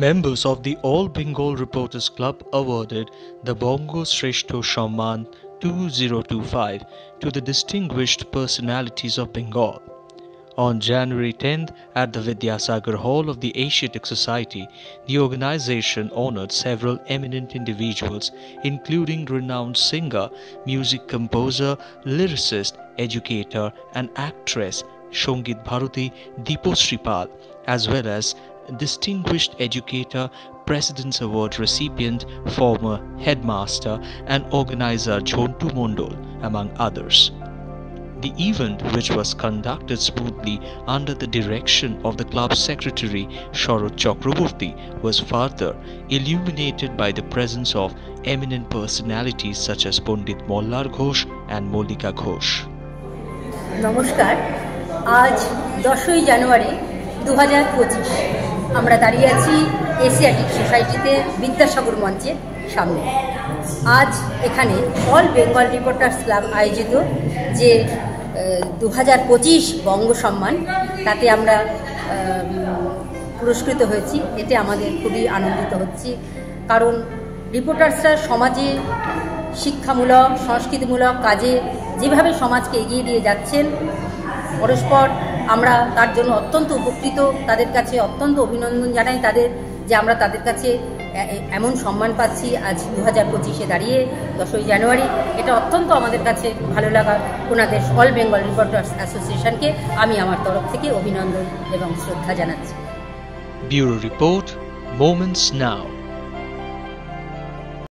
Members of the All Bengal Reporters Club awarded the Bongo Shreshto Samman 2025 to the distinguished personalities of Bengal. On January 10th, at the Vidyasagar Hall of the Asiatic Society, the organization honored several eminent individuals, including renowned singer, music composer, lyricist, educator, and actress Shongit Bharati Deeposhree Pal, as well as distinguished educator, President's Award recipient, former headmaster, and organizer Jhontu Mondol, among others. The event, which was conducted smoothly under the direction of the club's secretary Sharad Chakraborty, was further illuminated by the presence of eminent personalities such as Pandit Mollar Ghosh and Mollika Ghosh. নমস্কার, আজ 10ই জানুয়ারি 2025 আমরা দাঁড়িয়ে আছি Asiatic সোসাইটিতে বিদ্যাসাগর মঞ্চের সামনে। আজ এখানে অল বেঙ্গল রিপোর্টার্স ক্লাব আয়োজিত যে 2025 বঙ্গ সম্মান, তাতে আমরা পুরস্কৃত হয়েছি। এতে আমাদের খুবই আনন্দিত হচ্ছি, কারণ রিপোর্টার্সরা সমাজে শিক্ষামূলক, সংস্কৃতিমূলক কাজে যেভাবে সমাজকে এগিয়ে দিয়ে যাচ্ছেন, পরস্পর আমরা তার জন্য অত্যন্ত উপকৃত। তাদের কাছে অত্যন্ত অভিনন্দন জানাই তাদের, যে আমরা তাদের কাছে এমন সম্মান পাচ্ছি আজ 2025-এ দাঁড়িয়ে 10ই জানুয়ারি। এটা অত্যন্ত আমাদের কাছে ভালো লাগা। ওনাদের অল বেঙ্গল রিপোর্টার্স অ্যাসোসিয়েশনকে আমি আমার তরফ থেকে অভিনন্দন এবং শ্রদ্ধা জানাচ্ছি। ব্যুরো রিপোর্ট, মোমেন্টস নাও।